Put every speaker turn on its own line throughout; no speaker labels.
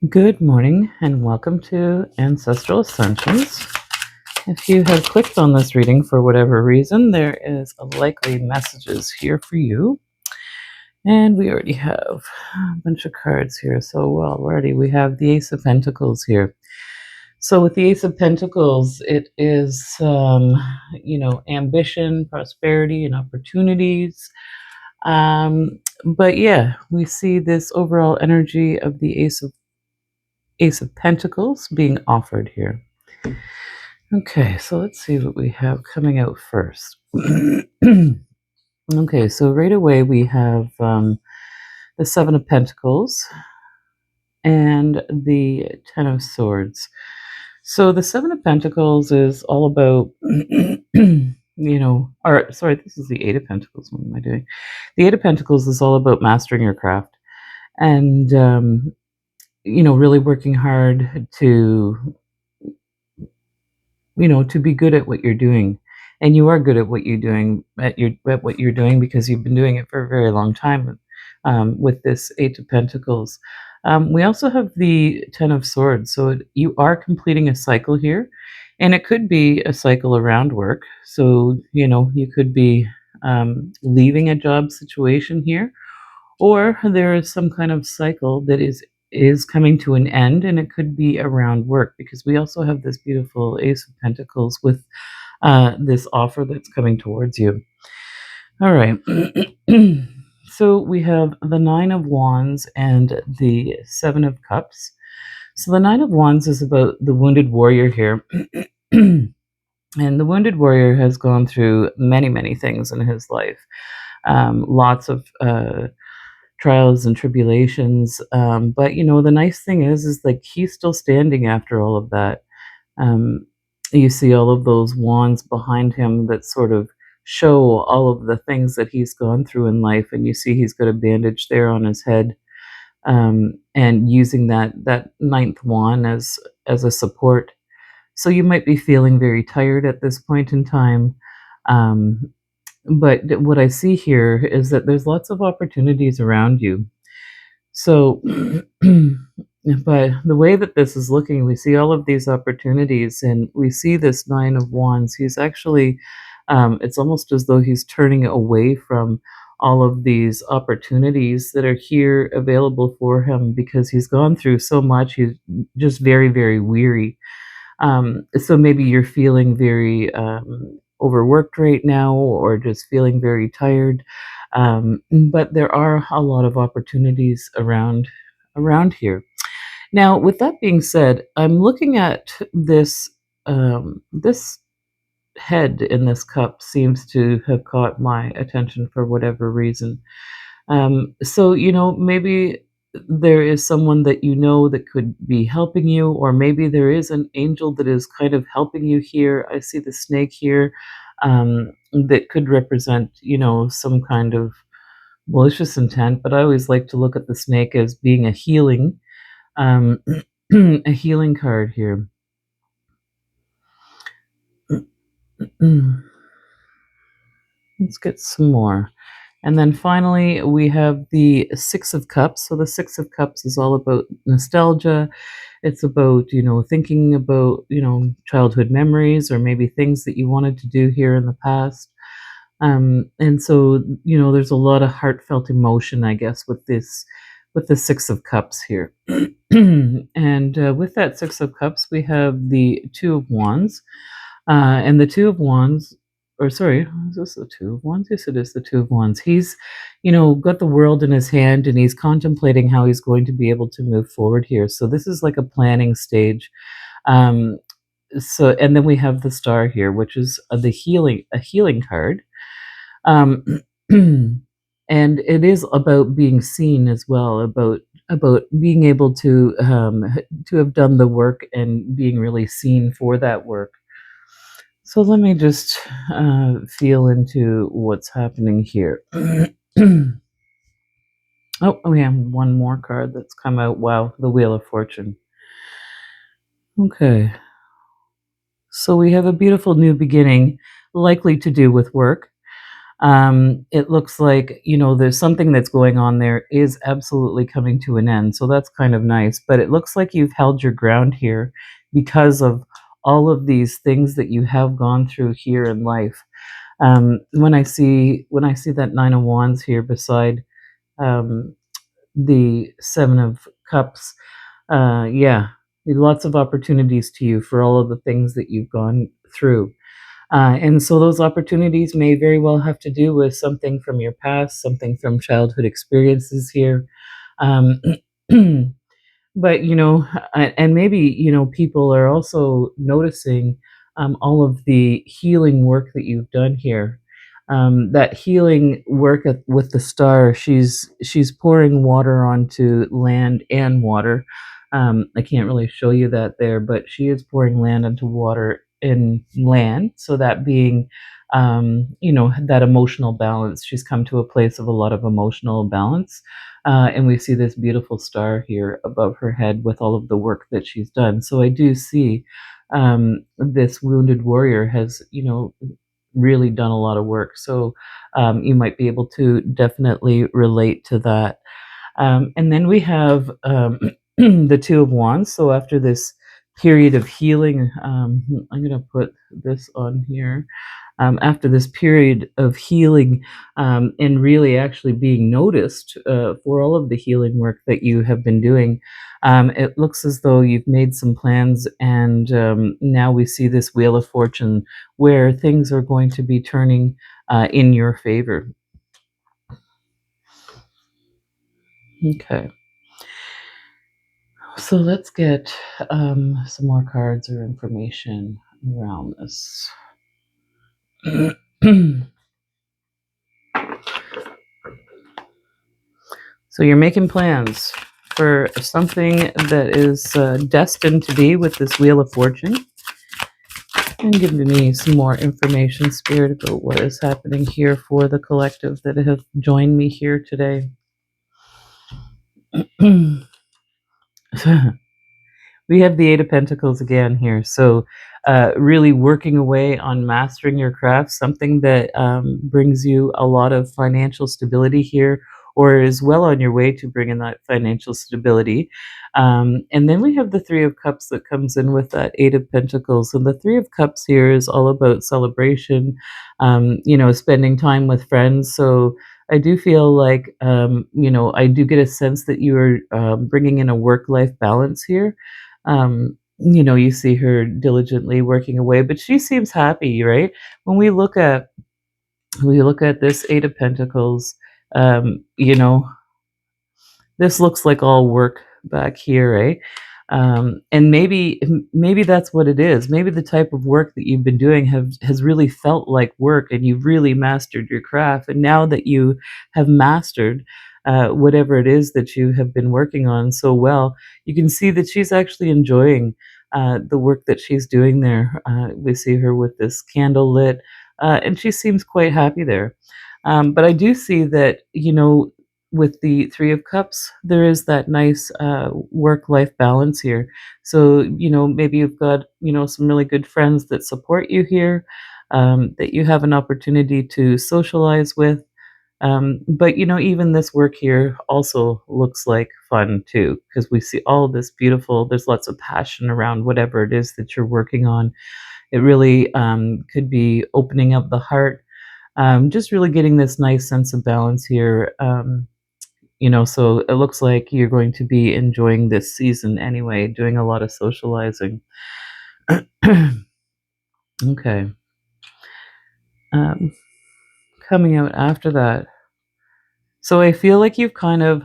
Good morning and welcome to Ancestral Ascensions. If you have clicked on this reading for whatever reason, there is a likely messages here for you. And we already have a bunch of cards here. So, already we have the Ace of Pentacles here. So with the Ace of Pentacles, it is, ambition, prosperity, and opportunities. But yeah, we see this overall energy of the Ace of Pentacles being offered here. Okay, so let's see what we have coming out first. Okay, so right away we have the Seven of Pentacles and the Ten of Swords. So the Seven of Pentacles is all about, this is the Eight of Pentacles. What am I doing? The Eight of Pentacles is all about mastering your craft and, really working hard to to be good at what you're doing. And you are good at what you're doing at what you're doing because you've been doing it for a very long time with this Eight of Pentacles. We also have the Ten of Swords. So you are completing a cycle here, and it could be a cycle around work. So, you could be leaving a job situation here, or there is some kind of cycle that is coming to an end, and it could be around work because we also have this beautiful Ace of Pentacles with this offer that's coming towards you. All right. So we have the Nine of Wands and the Seven of Cups. So the Nine of Wands is about the wounded warrior here. And the wounded warrior has gone through many, many things in his life. Lots of trials and tribulations. But the nice thing is like he's still standing after all of that. You see all of those wands behind him that sort of show all of the things that he's gone through in life, and you see he's got a bandage there on his head, and using that ninth wand as a support. So you might be feeling very tired at this point in time. Um, but what I see here is that there's lots of opportunities around you. So, but the way that this is looking, we see all of these opportunities and we see this Nine of Wands. He's actually, it's almost as though he's turning away from all of these opportunities that are here available for him because he's gone through so much. He's just very, very weary. So maybe you're feeling very overworked right now or just feeling very tired. But there are a lot of opportunities around here. Now, with that being said, I'm looking at this head in this cup seems to have caught my attention for whatever reason. So, maybe there is someone that that could be helping you, or maybe there is an angel that is kind of helping you here. I see the snake here, that could represent, some kind of malicious intent, but I always like to look at the snake as being a healing, um, a healing card here. Let's get some more. And then finally, we have the Six of Cups. So the Six of Cups is all about nostalgia. It's about, thinking about, childhood memories or maybe things that you wanted to do here in the past. And so, there's a lot of heartfelt emotion, I guess, with the Six of Cups here. And with that Six of Cups, we have the Two of Wands. And the Two of Wands, or sorry, is this the Two of Wands? Yes, it is the Two of Wands. He's, got the world in his hand and he's contemplating how he's going to be able to move forward here. So this is like a planning stage. Um, and then we have the Star here, which is a healing card. Um, and it is about being seen as well, about being able to have done the work and being really seen for that work. So let me just feel into what's happening here. Oh, we have one more card that's come out. Wow, the Wheel of Fortune. Okay. So we have a beautiful new beginning, likely to do with work. It looks like, there's something that's going on there is absolutely coming to an end. So that's kind of nice. But it looks like you've held your ground here because of all of these things that you have gone through here in life. When I see that Nine of Wands here beside um, the Seven of Cups, yeah, lots of opportunities to you for all of the things that you've gone through. And so those opportunities may very well have to do with something from your past, something from childhood experiences here. Um, but and maybe people are also noticing all of the healing work that you've done here. That healing work with the star, she's pouring water onto land and water. I can't really show you that there, but she is pouring land into water in land, so that being that emotional balance. She's come to a place of a lot of emotional balance, and we see this beautiful star here above her head with all of the work that she's done. So I do see this wounded warrior has, really done a lot of work. So you might be able to definitely relate to that. And then we have the Two of Wands. So after this period of healing, I'm going to put this on here. After this period of healing and really actually being noticed for all of the healing work that you have been doing, it looks as though you've made some plans, and now we see this Wheel of Fortune where things are going to be turning in your favor. Okay. So let's get some more cards or information around this. So you're making plans for something that is destined to be with this Wheel of Fortune. And give me some more information, Spirit, about what is happening here for the collective that have joined me here today. We have the Eight of Pentacles again here. So really working away on mastering your craft, something that brings you a lot of financial stability here, or is well on your way to bringing that financial stability. And then we have the Three of Cups that comes in with that Eight of Pentacles. And the Three of Cups here is all about celebration, spending time with friends. So I do feel like, I do get a sense that you are bringing in a work-life balance here. You see her diligently working away, but she seems happy, right? When we look at this Eight of Pentacles, um, you know, this looks like all work back here, right? And maybe that's what it is. Maybe the type of work that you've been doing has really felt like work, and you've really mastered your craft. And now that you have mastered whatever it is that you have been working on so well, you can see that she's actually enjoying the work that she's doing there. We see her with this candle lit, and she seems quite happy there. But I do see that, with the Three of Cups, there is that nice work-life balance here. So, maybe you've got, some really good friends that support you here, that you have an opportunity to socialize with. But, even this work here also looks like fun too, because we see all this beautiful, there's lots of passion around whatever it is that you're working on. It really could be opening up the heart, just really getting this nice sense of balance here. So it looks like you're going to be enjoying this season anyway, doing a lot of socializing. Okay. Um, Coming out after that. So I feel like you've kind of,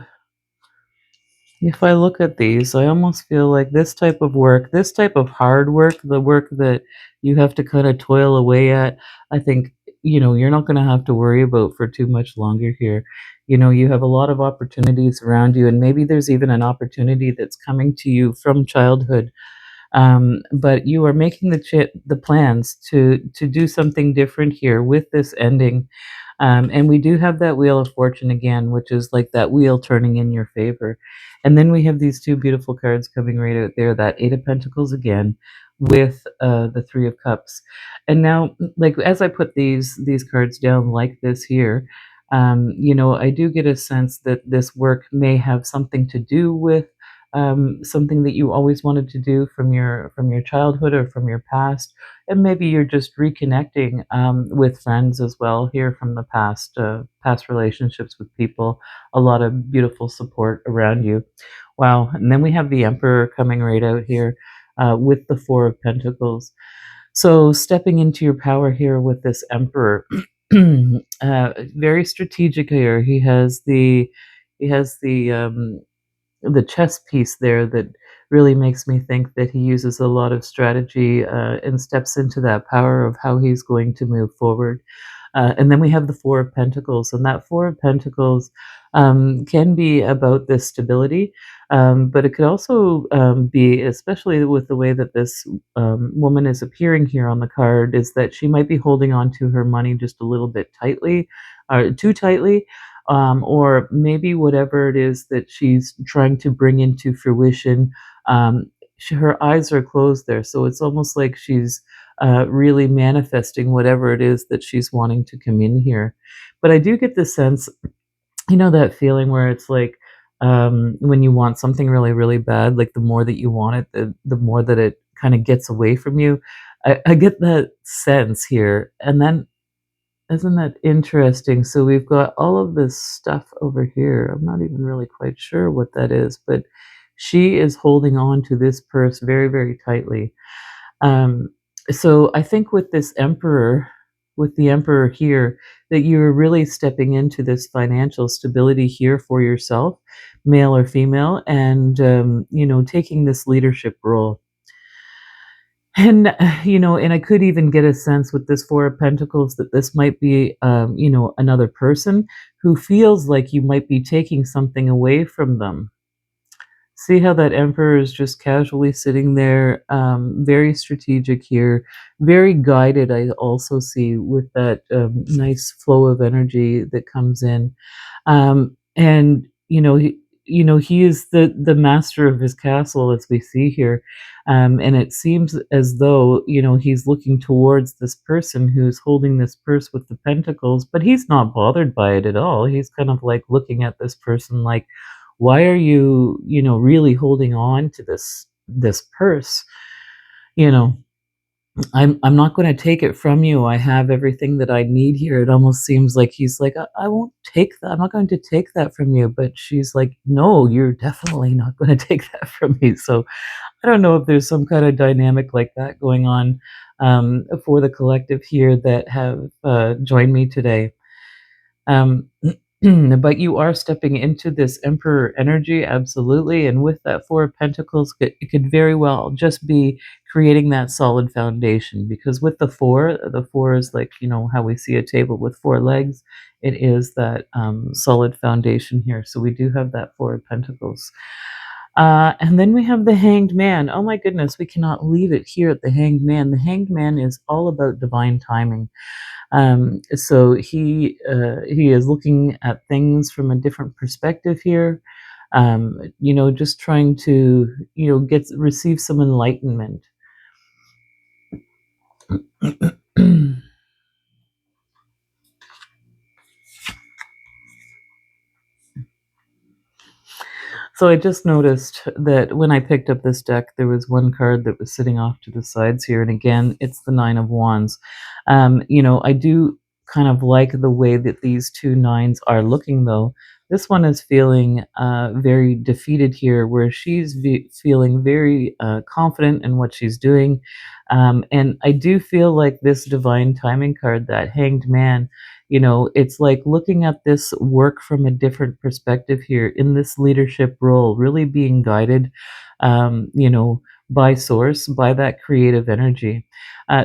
if I look at these, I almost feel like this type of work, this type of hard work, the work that you have to kind of toil away at, I think, you're not going to have to worry about for too much longer here. You have a lot of opportunities around you, and maybe there's even an opportunity that's coming to you from childhood. But you are making the plans to do something different here with this ending. And we do have that Wheel of Fortune again, which is like that wheel turning in your favor. And then we have these two beautiful cards coming right out there, that Eight of Pentacles again, with the Three of Cups. And now, like as I put these cards down like this here, I do get a sense that this work may have something to do with something that you always wanted to do from your childhood or from your past, and maybe you're just reconnecting with friends as well here from the past relationships with people. A lot of beautiful support around you. Wow. And then we have the Emperor coming right out here with the Four of Pentacles. So stepping into your power here with this Emperor, very strategic here. He has the chess piece there that really makes me think that he uses a lot of strategy and steps into that power of how he's going to move forward. And then we have the Four of Pentacles, and that Four of Pentacles can be about this stability, but it could also be, especially with the way that this woman is appearing here on the card, is that she might be holding on to her money just a little bit tightly, or too tightly, or maybe whatever it is that she's trying to bring into fruition. Her eyes are closed there, so it's almost like she's really manifesting whatever it is that she's wanting to come in here. But I do get the sense, that feeling where it's like when you want something really, really bad, like the more that you want it, the more that it kind of gets away from you. I get that sense here. And then, isn't that interesting? So we've got all of this stuff over here. I'm not even really quite sure what that is, but she is holding on to this purse very, very tightly. um, so I think with the emperor here, that you're really stepping into this financial stability here for yourself, male or female, and taking this leadership role. And and I could even get a sense with this Four of Pentacles that this might be, another person who feels like you might be taking something away from them. See how that emperor is just casually sitting there, very strategic here, very guided. I also see with that nice flow of energy that comes in, and he is the master of his castle, as we see here, and it seems as though he's looking towards this person who's holding this purse with the pentacles, but he's not bothered by it at all. He's kind of like looking at this person like, why are you really holding on to this purse? you know I'm not going to take it from you. I have everything that I need here. It almost seems like he's like, I won't take that. I'm not going to take that from you. But she's like, no, you're definitely not going to take that from me. So I don't know if there's some kind of dynamic like that going on for the collective here that have joined me today. Um, but you are stepping into this Emperor energy, absolutely. And with that Four of Pentacles, it could very well just be creating that solid foundation. Because with the four is like, how we see a table with four legs. It is that solid foundation here. So we do have that Four of Pentacles. And then we have the Hanged Man. Oh my goodness, we cannot leave it here at the Hanged Man. The Hanged Man is all about divine timing. So he is looking at things from a different perspective here. Just trying to get receive some enlightenment. So I just noticed that when I picked up this deck, there was one card that was sitting off to the sides here, and again, it's the Nine of Wands. I do kind of like the way that these two nines are looking, though. This one is feeling very defeated here, where she's feeling very confident in what she's doing. And I do feel like this divine timing card, that Hanged Man, it's like looking at this work from a different perspective here in this leadership role, really being guided, by source, by that creative energy.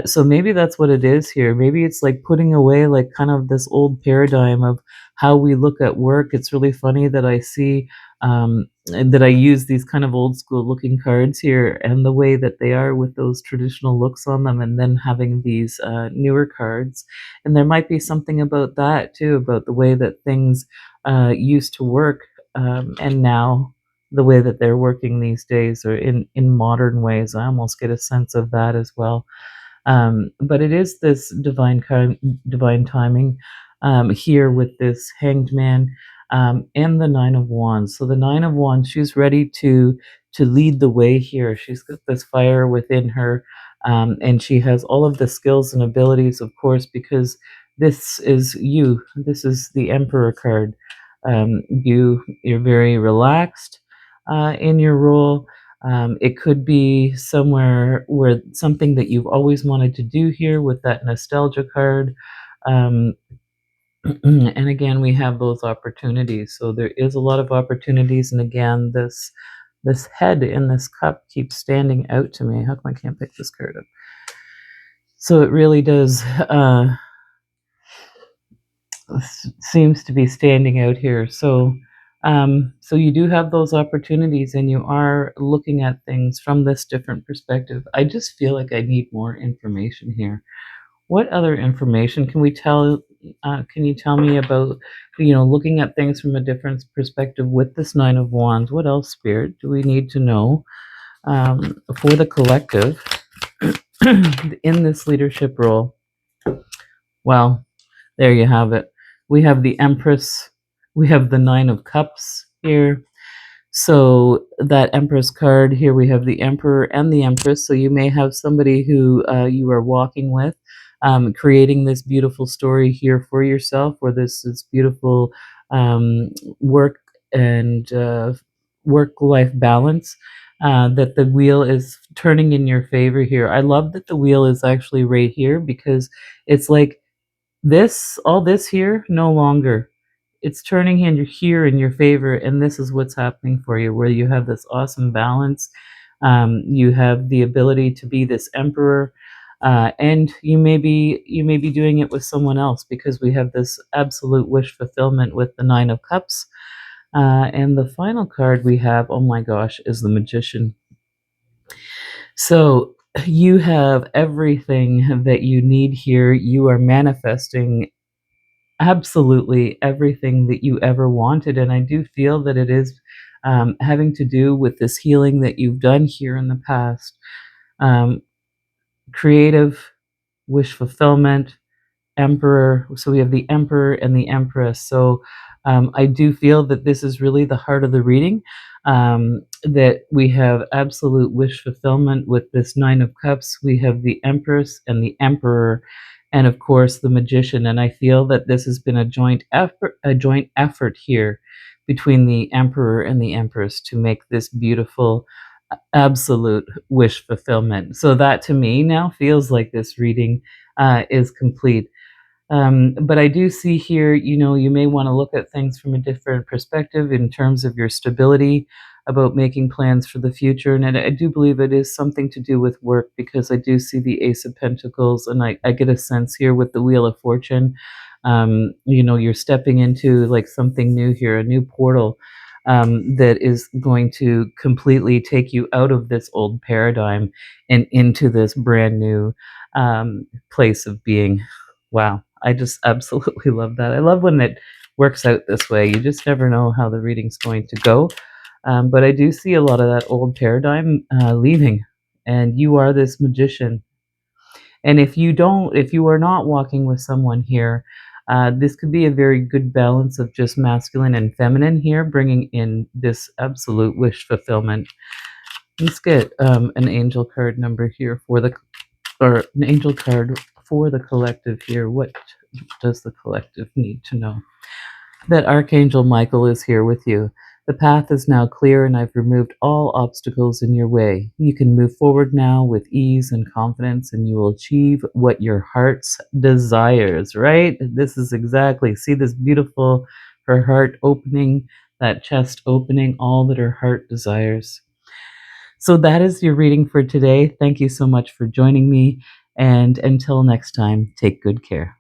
So maybe that's what it is here. Maybe it's like putting away like kind of this old paradigm of how we look at work. It's really funny that I see and that I use these kind of old school looking cards here, and the way that they are with those traditional looks on them, and then having these newer cards. And there might be something about that too, about the way that things used to work, and now. the way that they're working these days, or in modern ways. I almost get a sense of that as well. But it is this divine timing here with this Hanged Man and the Nine of Wands. So the Nine of Wands, she's ready to lead the way here. She's got this fire within her, and she has all of the skills and abilities, of course, because this is you. This is the Emperor card. You're very relaxed in your role. It could be somewhere where something that you've always wanted to do here with that nostalgia card. Um, and again, we have those opportunities. So there is a lot of opportunities. And again, this head in this cup keeps standing out to me. How come I can't pick this card up? So it really does seems to be standing out here. So you do have those opportunities, and you are looking at things from this different perspective. I just feel like I need more information here. What other information can we tell? Can you tell me about, looking at things from a different perspective with this Nine of Wands? What else, Spirit, do we need to know for the collective in this leadership role? Well, there you have it. We have the Empress. We have the Nine of Cups here. So that Empress card here, we have the Emperor and the Empress. So you may have somebody who you are walking with, creating this beautiful story here for yourself, or this beautiful work and work-life balance. That the wheel is turning in your favor here. I love that the wheel is actually right here, because it's like all this here, no longer. It's turning in here in your favor, and this is what's happening for you, where you have this awesome balance. You have the ability to be this emperor, and you may be doing it with someone else, because we have this absolute wish fulfillment with the Nine of Cups. And the final card we have, oh my gosh, is the Magician. So you have everything that you need here. You are manifesting absolutely everything that you ever wanted. And I do feel that it is having to do with this healing that you've done here in the past. Um, Creative, wish fulfillment, Emperor. So we have the Emperor and the Empress. So I do feel that this is really the heart of the reading. That we have absolute wish fulfillment with this Nine of Cups. We have the Empress and the Emperor, and of course the Magician. And I feel that this has been a joint effort here between the Emperor and the Empress to make this beautiful absolute wish fulfillment. So that to me now feels like this reading is complete. But I do see here, you may want to look at things from a different perspective in terms of your stability, about making plans for the future. And I do believe it is something to do with work, because I do see the Ace of Pentacles, and I get a sense here with the Wheel of Fortune. You're stepping into like something new here, a new portal that is going to completely take you out of this old paradigm and into this brand new place of being. Wow. I just absolutely love that. I love when it works out this way. You just never know how the reading's going to go. But I do see a lot of that old paradigm leaving, and you are this magician. And if you are not walking with someone here, this could be a very good balance of just masculine and feminine here, bringing in this absolute wish fulfillment. Let's get an angel card number here or an angel card for the collective here. What does the collective need to know? That Archangel Michael is here with you. The path is now clear, and I've removed all obstacles in your way. You can move forward now with ease and confidence, and you will achieve what your heart's desires, right? This is exactly, see this beautiful, her heart opening, that chest opening, all that her heart desires. So that is your reading for today. Thank you so much for joining me. And until next time, take good care.